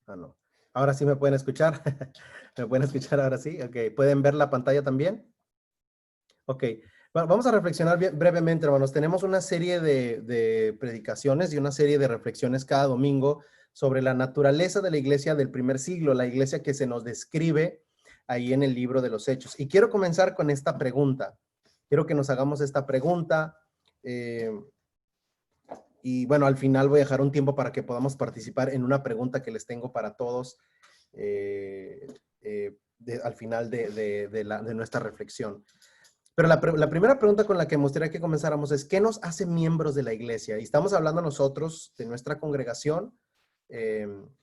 Ah, no. Ahora sí me pueden escuchar. ¿Me pueden escuchar ahora sí? Ok. ¿Pueden ver la pantalla también? Ok. Bueno, vamos a reflexionar brevemente, hermanos. Tenemos una serie de predicaciones y una serie de reflexiones cada domingo sobre la naturaleza de la iglesia del primer siglo, la iglesia que se nos describe ahí en el libro de los Hechos. Y quiero comenzar con esta pregunta. Quiero que nos hagamos esta pregunta. eh, y bueno, al final voy a dejar un tiempo para que podamos participar en una pregunta que les tengo para todos al final de nuestra reflexión. Pero la primera pregunta con la que me gustaría que comenzáramos es, ¿qué nos hace miembros de la iglesia? Y estamos hablando nosotros de nuestra congregación.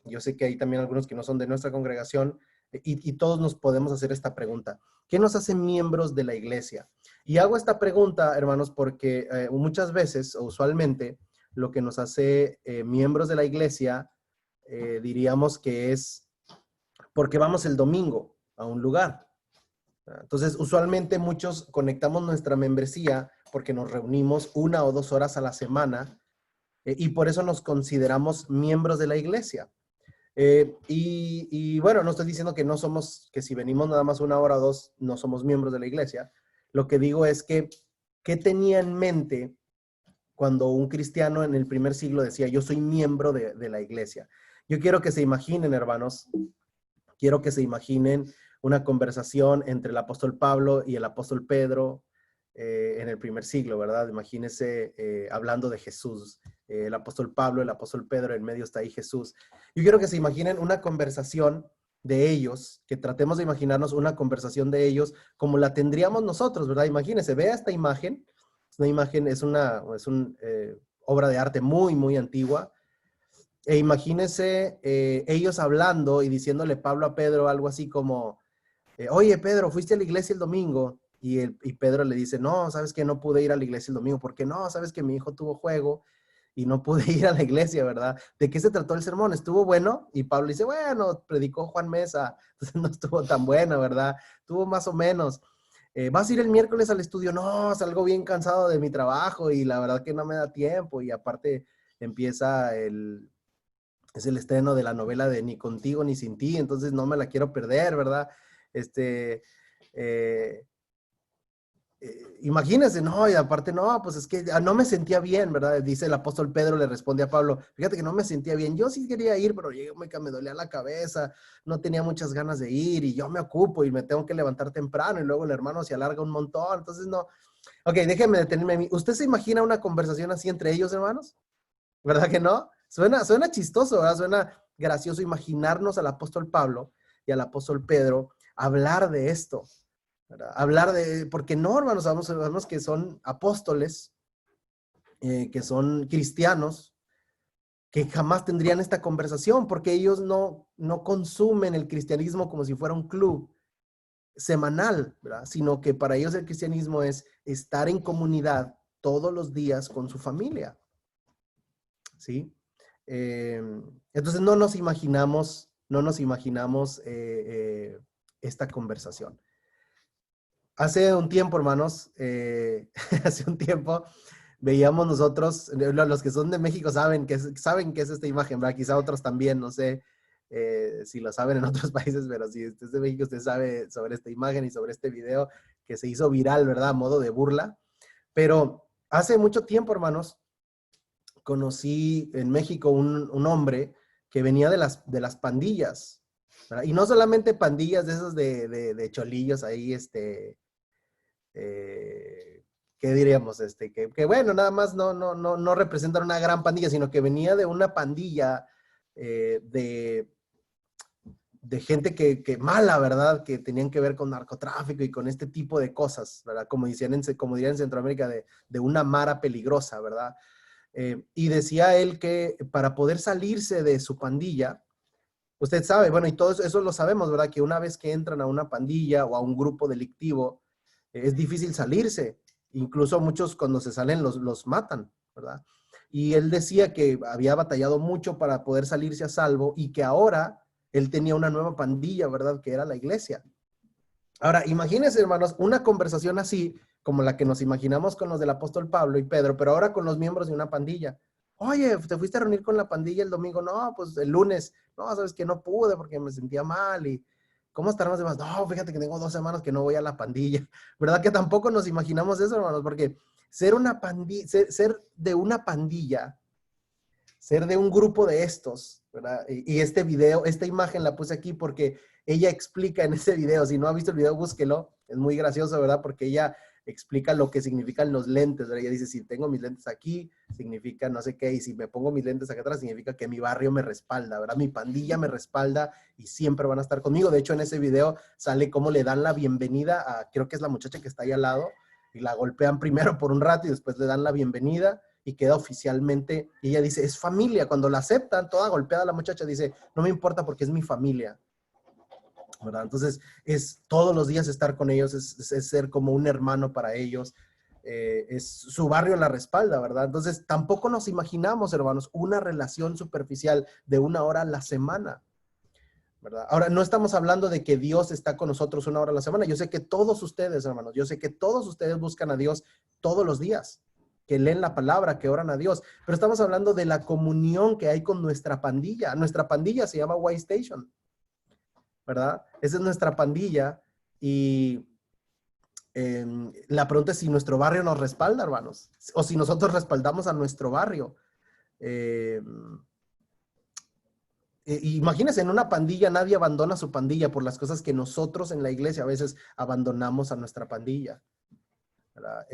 Yo sé que hay también algunos que no son de nuestra congregación y todos nos podemos hacer esta pregunta. ¿Qué nos hace miembros de la iglesia? Y hago esta pregunta, hermanos, porque muchas veces, o usualmente, lo que nos hace miembros de la iglesia, diríamos que es porque vamos el domingo a un lugar. Entonces, usualmente muchos conectamos nuestra membresía porque nos reunimos 1 o 2 horas a la semana y por eso nos consideramos miembros de la iglesia. Y bueno, no estoy diciendo que no somos, que si venimos nada más 1 hora o 2, no somos miembros de la iglesia. Lo que digo es que, ¿qué tenía en mente cuando un cristiano en el primer siglo decía, yo soy miembro de la iglesia? Yo quiero que se imaginen, hermanos, quiero que se imaginen una conversación entre el apóstol Pablo y el apóstol Pedro en el primer siglo, ¿verdad? Imagínense hablando de Jesús. El apóstol Pablo, el apóstol Pedro, en medio está ahí Jesús. Yo quiero que se imaginen una conversación de ellos, que tratemos de imaginarnos una conversación de ellos como la tendríamos nosotros, ¿verdad? Imagínense, vea esta imagen. Es una imagen, es una obra de arte muy, muy antigua. E imagínense ellos hablando y diciéndole Pablo a Pedro algo así como, oye Pedro, ¿fuiste a la iglesia el domingo? Y Pedro le dice, no, sabes que no pude ir a la iglesia el domingo, porque no, sabes que mi hijo tuvo juego y no pude ir a la iglesia, ¿verdad? ¿De qué se trató el sermón? ¿Estuvo bueno? Y Pablo dice, bueno, predicó Juan Mesa, entonces no estuvo tan bueno, ¿verdad? Estuvo más o menos. ¿Vas a ir el miércoles al estudio? No, salgo bien cansado de mi trabajo y la verdad que no me da tiempo y aparte empieza es el estreno de la novela de Ni contigo ni sin ti, entonces no me la quiero perder, ¿verdad? Este, eh, imagínense, no, y aparte, no, pues es que no me sentía bien, ¿verdad? Dice el apóstol Pedro, le responde a Pablo, fíjate que no me sentía bien, yo sí quería ir, pero me dolía la cabeza, no tenía muchas ganas de ir, y yo me ocupo y me tengo que levantar temprano, y luego el hermano se alarga un montón, entonces no. Ok, déjenme detenerme a mí. ¿Usted se imagina una conversación así entre ellos, hermanos? ¿Verdad que no? Suena chistoso, ¿verdad? Suena gracioso imaginarnos al apóstol Pablo y al apóstol Pedro hablar de esto, ¿verdad? Hablar de, porque no, hermanos, sabemos que son apóstoles, que son cristianos, que jamás tendrían esta conversación, porque ellos no consumen el cristianismo como si fuera un club semanal, ¿verdad? Sino que para ellos el cristianismo es estar en comunidad todos los días con su familia, ¿sí? Eh, entonces no nos imaginamos esta conversación. Hace un tiempo, hermanos, hace un tiempo veíamos nosotros, los que son de México saben que es esta imagen, ¿verdad? Quizá otros también, no sé si lo saben en otros países, pero si usted es de México, usted sabe sobre esta imagen y sobre este video que se hizo viral, ¿verdad? A modo de burla. Pero hace mucho tiempo, hermanos, conocí en México un hombre que venía de las pandillas, ¿verdad? Y no solamente pandillas de esos de cholillos ahí, ¿qué diríamos? Que bueno, nada más no representan una gran pandilla, sino que venía de una pandilla de gente que mala, ¿verdad? Que tenían que ver con narcotráfico y con este tipo de cosas, ¿verdad? Como dirían en Centroamérica, de una mara peligrosa, ¿verdad? Y decía él que para poder salirse de su pandilla, usted sabe, bueno, y todo eso lo sabemos, ¿verdad? Que una vez que entran a una pandilla o a un grupo delictivo, es difícil salirse. Incluso muchos cuando se salen los matan, ¿verdad? Y él decía que había batallado mucho para poder salirse a salvo y que ahora él tenía una nueva pandilla, ¿verdad? Que era la iglesia. Ahora, imagínense, hermanos, una conversación así como la que nos imaginamos con los del apóstol Pablo y Pedro, pero ahora con los miembros de una pandilla. oye, ¿te fuiste a reunir con la pandilla el domingo? No, pues el lunes. No, sabes que no pude porque me sentía mal. ¿Y cómo estarán los demás? No, fíjate que tengo 2 semanas que no voy a la pandilla. ¿Verdad que tampoco nos imaginamos eso, hermanos? Porque ser una pandilla, ser de una pandilla, ser de un grupo de estos, ¿verdad? Y este video, esta imagen la puse aquí porque ella explica en ese video, si no ha visto el video, búsquelo, es muy gracioso, ¿verdad? Porque ella explica lo que significan los lentes, ¿verdad? Ella dice, si tengo mis lentes aquí, significa no sé qué, y si me pongo mis lentes acá atrás, significa que mi barrio me respalda, ¿verdad? Mi pandilla me respalda y siempre van a estar conmigo. De hecho, en ese video sale cómo le dan la bienvenida a, creo que es la muchacha que está ahí al lado, y la golpean primero por un rato y después le dan la bienvenida y queda oficialmente, y ella dice, es familia. Cuando la aceptan, toda golpeada la muchacha dice, no me importa porque es mi familia, ¿verdad? Entonces, es todos los días estar con ellos, es ser como un hermano para ellos, es su barrio la respalda, ¿verdad? Entonces, tampoco nos imaginamos, hermanos, una relación superficial de 1 hora a la semana, ¿verdad? Ahora, no estamos hablando de que Dios está con nosotros 1 hora a la semana. Yo sé que todos ustedes, hermanos, yo sé que todos ustedes buscan a Dios todos los días, que leen la palabra, que oran a Dios, pero estamos hablando de la comunión que hay con nuestra pandilla. Nuestra pandilla se llama White Station, ¿verdad? Esa es nuestra pandilla y la pregunta es si nuestro barrio nos respalda, hermanos, o si nosotros respaldamos a nuestro barrio. Imagínense, en una pandilla nadie abandona su pandilla por las cosas que nosotros en la iglesia a veces abandonamos a nuestra pandilla, ¿verdad?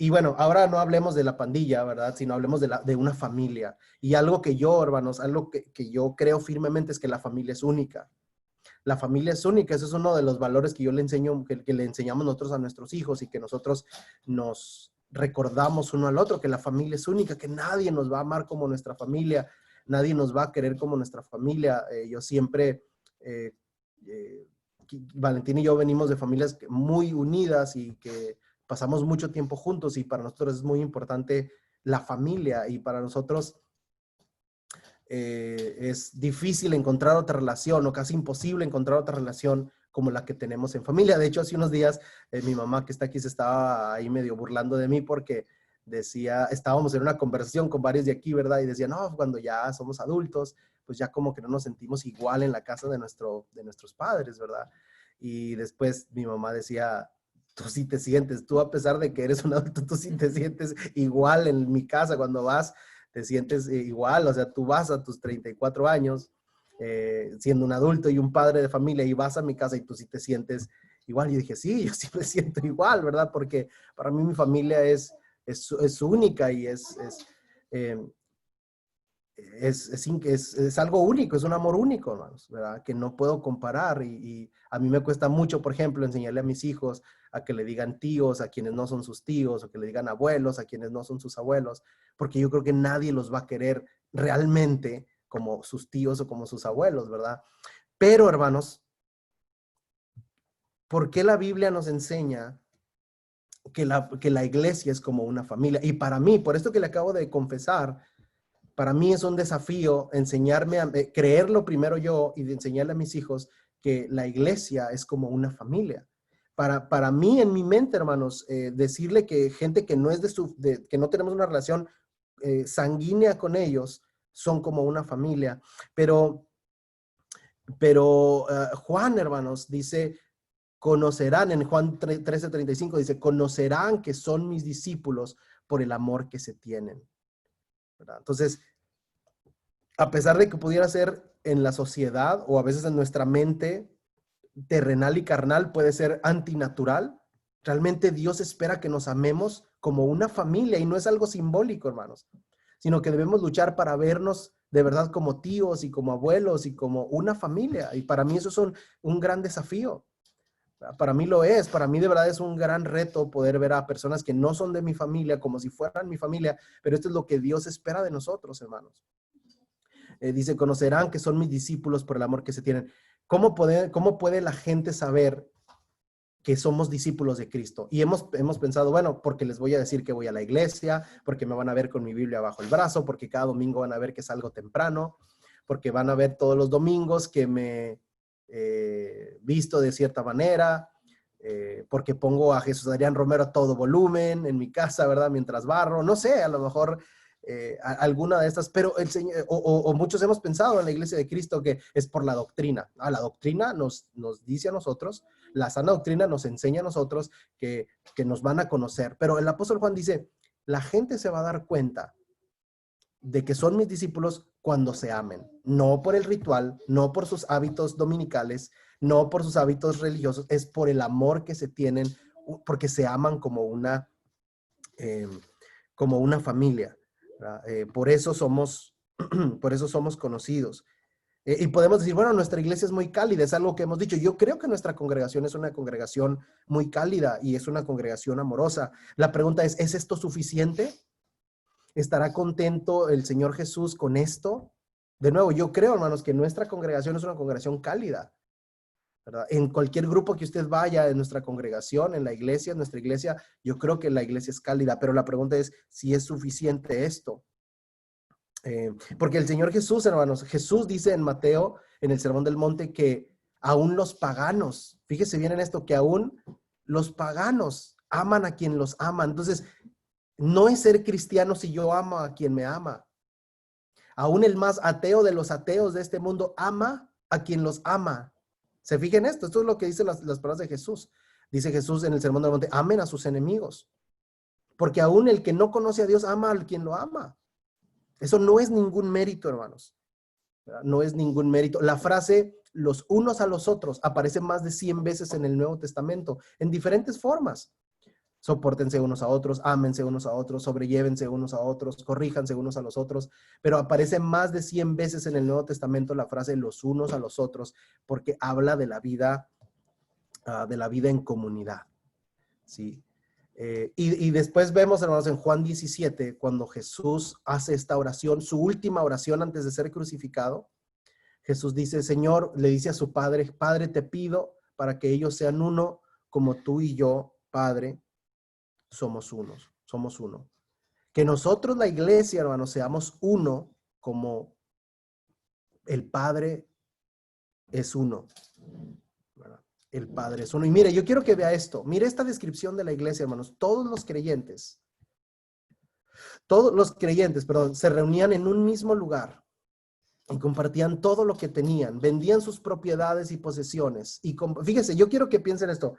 Y bueno, ahora no hablemos de la pandilla, ¿verdad? Sino hablemos de una familia. Y algo que yo, hermanos, algo que yo creo firmemente es que la familia es única. La familia es única, eso es uno de los valores que yo le enseño, que le enseñamos nosotros a nuestros hijos y que nosotros nos recordamos uno al otro, que la familia es única, que nadie nos va a amar como nuestra familia, nadie nos va a querer como nuestra familia. Yo siempre, eh, eh, Valentín y yo venimos de familias muy unidas y que pasamos mucho tiempo juntos y para nosotros es muy importante la familia y para nosotros es difícil encontrar otra relación o casi imposible encontrar otra relación como la que tenemos en familia. De hecho, hace unos días mi mamá que está aquí se estaba ahí medio burlando de mí porque decía, estábamos en una conversación con varios de aquí, ¿verdad? Y decía, no, cuando ya somos adultos, pues ya como que no nos sentimos igual en la casa de nuestros padres, ¿verdad? Y después mi mamá decía, tú sí te sientes, tú a pesar de que eres un adulto, tú sí te sientes igual en mi casa cuando vas, te sientes igual, o sea, tú vas a tus 34 años siendo un adulto y un padre de familia y vas a mi casa y tú sí te sientes igual. Y yo dije, sí, yo sí me siento igual, ¿verdad? Porque para mí mi familia es única y eh, es algo único, es un amor único, hermanos, ¿verdad? Que no puedo comparar y a mí me cuesta mucho, por ejemplo, enseñarle a mis hijos a que le digan tíos a quienes no son sus tíos o que le digan abuelos a quienes no son sus abuelos, porque yo creo que nadie los va a querer realmente como sus tíos o como sus abuelos, ¿verdad? Pero, hermanos, ¿por qué la Biblia nos enseña que la iglesia es como una familia? Y para mí, por esto que le acabo de confesar, para mí es un desafío enseñarme a creerlo primero yo y de enseñarle a mis hijos que la iglesia es como una familia. Para mí, en mi mente, hermanos, decirle que gente que no es que no tenemos una relación sanguínea con ellos, son como una familia. Pero Juan, hermanos, dice, conocerán, en Juan 13:35 dice, conocerán que son mis discípulos por el amor que se tienen, ¿verdad? Entonces, a pesar de que pudiera ser en la sociedad o a veces en nuestra mente terrenal y carnal, puede ser antinatural, realmente Dios espera que nos amemos como una familia y no es algo simbólico, hermanos, sino que debemos luchar para vernos de verdad como tíos y como abuelos y como una familia. Y para mí eso es un gran desafío. Para mí lo es, para mí de verdad es un gran reto poder ver a personas que no son de mi familia como si fueran mi familia, pero esto es lo que Dios espera de nosotros, hermanos. Dice, conocerán que son mis discípulos por el amor que se tienen. ¿Cómo puede la gente saber que somos discípulos de Cristo? Y hemos pensado, bueno, porque les voy a decir que voy a la iglesia, porque me van a ver con mi Biblia bajo el brazo, porque cada domingo van a ver que salgo temprano, porque van a ver todos los domingos que me visto de cierta manera, porque pongo a Jesús Adrián Romero a todo volumen en mi casa, ¿verdad? Mientras barro, no sé, a lo mejor alguna de estas, pero el Señor, o muchos hemos pensado en la iglesia de Cristo que es por la doctrina. La doctrina nos dice a nosotros, la sana doctrina nos enseña a nosotros que nos van a conocer, pero el apóstol Juan dice, la gente se va a dar cuenta de que son mis discípulos cuando se amen, no por el ritual, no por sus hábitos dominicales, no por sus hábitos religiosos, es por el amor que se tienen, porque se aman como una familia. Por eso somos conocidos. Y podemos decir, bueno, nuestra iglesia es muy cálida, es algo que hemos dicho. Yo creo que nuestra congregación es una congregación muy cálida y es una congregación amorosa. La pregunta es esto suficiente? ¿Estará contento el Señor Jesús con esto? De nuevo, yo creo, hermanos, que nuestra congregación es una congregación cálida, ¿verdad? En cualquier grupo que usted vaya, en nuestra congregación, en la iglesia, en nuestra iglesia, yo creo que la iglesia es cálida, pero la pregunta es si es suficiente esto. Porque el Señor Jesús, hermanos, Jesús dice en Mateo, en el Sermón del Monte, que aún los paganos, fíjese bien en esto, que aún los paganos aman a quien los ama. Entonces, no es ser cristiano si yo amo a quien me ama. Aún el más ateo de los ateos de este mundo ama a quien los ama. ¿Se fijan esto? Esto es lo que dicen las palabras de Jesús. Dice Jesús en el Sermón del Monte, amen a sus enemigos. Porque aún el que no conoce a Dios ama a quien lo ama. Eso no es ningún mérito, hermanos. No es ningún mérito. La frase los unos a los otros aparece más de 100 veces en el Nuevo Testamento, en diferentes formas. Sopórtense unos a otros, ámense unos a otros, sobrellévense unos a otros, corríjanse unos a los otros, pero aparece más de 100 veces en el Nuevo Testamento la frase los unos a los otros, porque habla de la vida en comunidad. ¿Sí? Y después vemos, hermanos, en Juan 17, cuando Jesús hace esta oración, su última oración antes de ser crucificado, Jesús dice, Señor, le dice a su Padre, Padre, te pido para que ellos sean uno, como tú y yo, Padre, somos uno. Que nosotros, la iglesia, hermanos, seamos uno, como el Padre es uno. El Padre es uno. Y mire, yo quiero que vea esto. Mire esta descripción de la iglesia, hermanos. Todos los creyentes, se reunían en un mismo lugar y compartían todo lo que tenían. Vendían sus propiedades y posesiones. Y fíjese, yo quiero que piensen esto.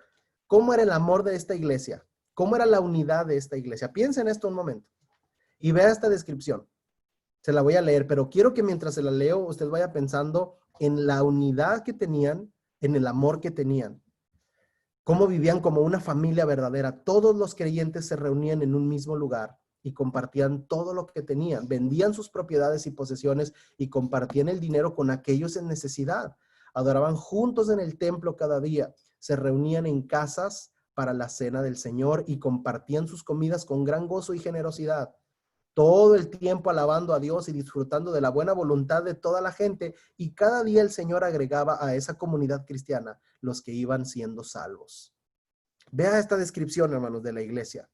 ¿Cómo era el amor de esta iglesia? ¿Cómo era la unidad de esta iglesia? Piensen esto un momento y vea esta descripción. Se la voy a leer, pero quiero que mientras se la leo, usted vaya pensando en la unidad que tenían, en el amor que tenían. Cómo vivían como una familia verdadera. Todos los creyentes se reunían en un mismo lugar y compartían todo lo que tenían. Vendían sus propiedades y posesiones y compartían el dinero con aquellos en necesidad. Adoraban juntos en el templo cada día. Se reunían en casas para la cena del Señor y compartían sus comidas con gran gozo y generosidad. Todo el tiempo alabando a Dios y disfrutando de la buena voluntad de toda la gente, y cada día el Señor agregaba a esa comunidad cristiana los que iban siendo salvos. Vea esta descripción, hermanos, de la iglesia.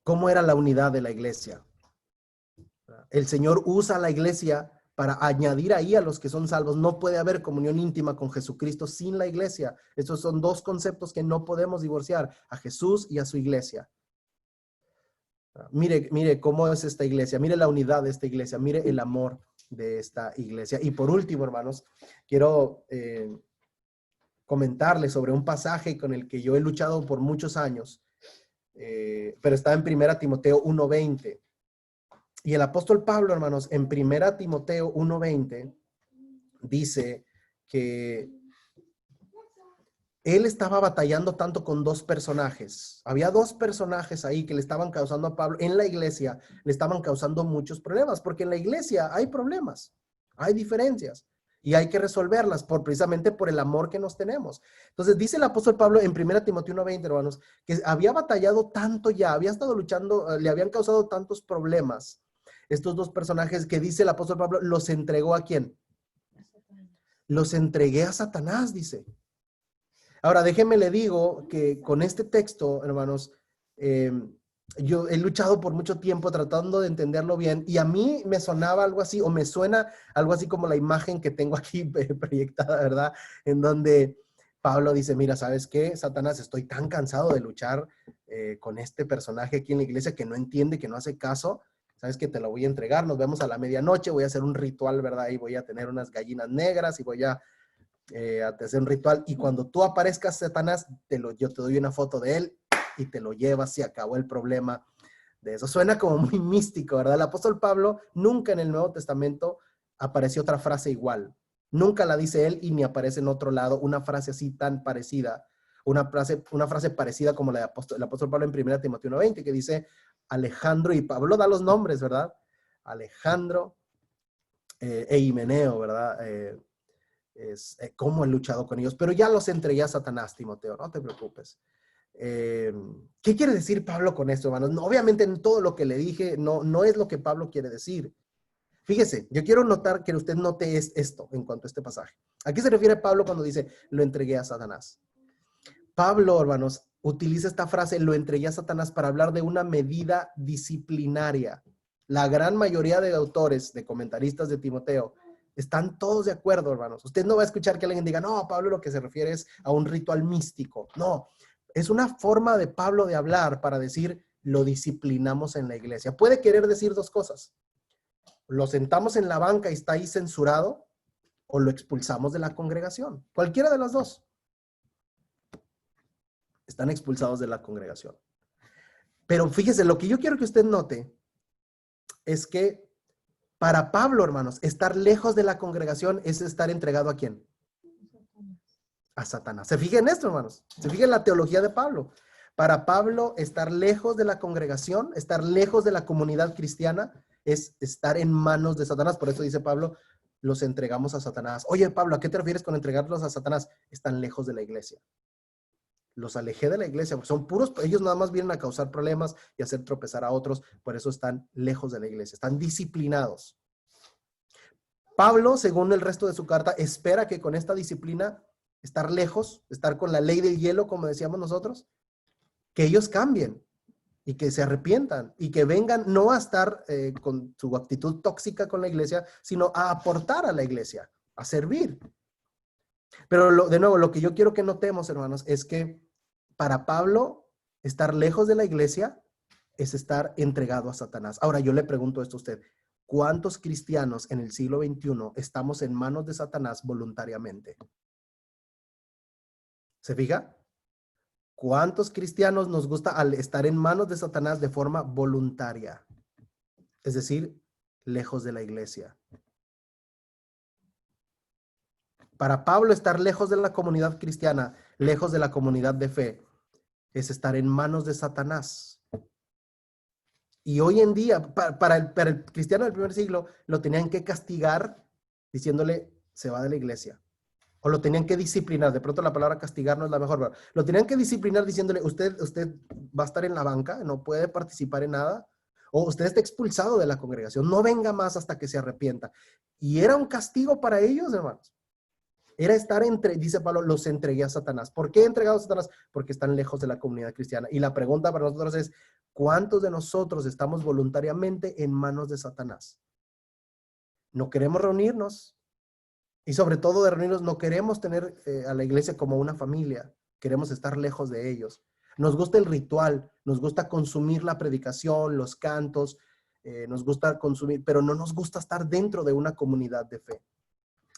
¿Cómo era la unidad de la iglesia? El Señor usa la iglesia para añadir ahí a los que son salvos. No puede haber comunión íntima con Jesucristo sin la iglesia. Estos son dos conceptos que no podemos divorciar, a Jesús y a su iglesia. Mire cómo es esta iglesia, mire la unidad de esta iglesia, mire el amor de esta iglesia. Y por último, hermanos, quiero comentarles sobre un pasaje con el que yo he luchado por muchos años, pero está en 1 Timoteo 1:20. Y el apóstol Pablo, hermanos, en 1 Timoteo 1:20 dice que él estaba batallando tanto con dos personajes. Había dos personajes ahí que le estaban causando a Pablo, en la iglesia, le estaban causando muchos problemas, porque en la iglesia hay problemas, hay diferencias, y hay que resolverlas precisamente por el amor que nos tenemos. Entonces dice el apóstol Pablo en 1 Timoteo 1:20, hermanos, que había batallado tanto ya, había estado luchando, le habían causado tantos problemas. Estos dos personajes que dice el apóstol Pablo, ¿los entregó a quién? Los entregué a Satanás, dice. Ahora, déjenme le digo que con este texto, hermanos, yo he luchado por mucho tiempo tratando de entenderlo bien, y a mí me sonaba algo así, o me suena algo así como la imagen que tengo aquí proyectada, ¿verdad? En donde Pablo dice, mira, ¿sabes qué, Satanás? Estoy tan cansado de luchar con este personaje aquí en la iglesia que no entiende, que no hace caso. ¿Sabes qué? Te lo voy a entregar, nos vemos a la medianoche, voy a hacer un ritual, ¿verdad? Y voy a tener unas gallinas negras y voy a hacer un ritual. Y cuando tú aparezcas, Satanás, yo te doy una foto de él y te lo llevas y acabó el problema de eso. Suena como muy místico, ¿verdad? El apóstol Pablo nunca en el Nuevo Testamento apareció otra frase igual. Nunca la dice él y ni aparece en otro lado una frase así tan parecida, una frase parecida como la del apóstol Pablo en 1 Timoteo 1:20, que dice Alejandro, y Pablo da los nombres, ¿verdad? Alejandro e Himeneo, ¿verdad? Cómo he luchado con ellos, pero ya los entregué a Satanás, Timoteo, no te preocupes. ¿Qué quiere decir Pablo con esto, hermanos? No, obviamente en todo lo que le dije no es lo que Pablo quiere decir. Fíjese, yo quiero notar que usted note esto en cuanto a este pasaje. ¿A qué se refiere Pablo cuando dice, lo entregué a Satanás? Pablo, hermanos, utiliza esta frase, lo entregué a Satanás, para hablar de una medida disciplinaria. La gran mayoría de autores, de comentaristas de Timoteo, están todos de acuerdo, hermanos. Usted no va a escuchar que alguien diga, no, Pablo lo que se refiere es a un ritual místico. No, es una forma de Pablo de hablar para decir, lo disciplinamos en la iglesia. Puede querer decir dos cosas. Lo sentamos en la banca y está ahí censurado, o lo expulsamos de la congregación. Cualquiera de las dos. Están expulsados de la congregación. Pero fíjese, lo que yo quiero que usted note es que para Pablo, hermanos, estar lejos de la congregación es estar entregado ¿a quién? A Satanás. Se fija en esto, hermanos. Se fija en la teología de Pablo. Para Pablo, estar lejos de la congregación, estar lejos de la comunidad cristiana, es estar en manos de Satanás. Por eso dice Pablo, los entregamos a Satanás. Oye, Pablo, ¿a qué te refieres con entregarlos a Satanás? Están lejos de la iglesia. Los alejé de la iglesia, porque son puros, ellos nada más vienen a causar problemas y hacer tropezar a otros, por eso están lejos de la iglesia, están disciplinados. Pablo, según el resto de su carta, espera que con esta disciplina, estar lejos, estar con la ley del hielo, como decíamos nosotros, que ellos cambien y que se arrepientan y que vengan no a estar con su actitud tóxica con la iglesia, sino a aportar a la iglesia, a servir. Pero de nuevo, lo que yo quiero que notemos, hermanos, es que para Pablo, estar lejos de la iglesia es estar entregado a Satanás. Ahora, yo le pregunto esto a usted, ¿cuántos cristianos en el siglo XXI estamos en manos de Satanás voluntariamente? ¿Se fija? ¿Cuántos cristianos nos gusta al estar en manos de Satanás de forma voluntaria? Es decir, lejos de la iglesia. Para Pablo, estar lejos de la comunidad cristiana, lejos de la comunidad de fe, es estar en manos de Satanás. Y hoy en día, para el cristiano del primer siglo, lo tenían que castigar diciéndole, se va de la iglesia. O lo tenían que disciplinar. De pronto la palabra castigar no es la mejor, pero lo tenían que disciplinar diciéndole, usted va a estar en la banca, no puede participar en nada, o usted está expulsado de la congregación, no venga más hasta que se arrepienta. Y era un castigo para ellos, hermanos. Era estar dice Pablo, los entregué a Satanás. ¿Por qué entregados a Satanás? Porque están lejos de la comunidad cristiana. Y la pregunta para nosotros es, ¿cuántos de nosotros estamos voluntariamente en manos de Satanás? No queremos reunirnos. Y sobre todo de reunirnos, no queremos tener a la iglesia como una familia. Queremos estar lejos de ellos. Nos gusta el ritual, nos gusta consumir la predicación, los cantos, nos gusta consumir, pero no nos gusta estar dentro de una comunidad de fe.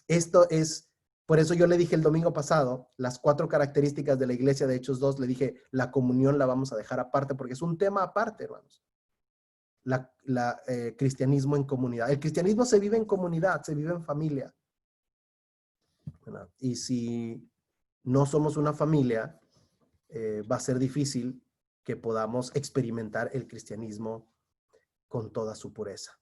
Esto es, por eso yo le dije el domingo pasado, las 4 características de la iglesia de Hechos 2, le dije, la comunión la vamos a dejar aparte, porque es un tema aparte, hermanos. Cristianismo en comunidad. El cristianismo se vive en comunidad, se vive en familia. ¿Verdad? Y si no somos una familia, va a ser difícil que podamos experimentar el cristianismo con toda su pureza.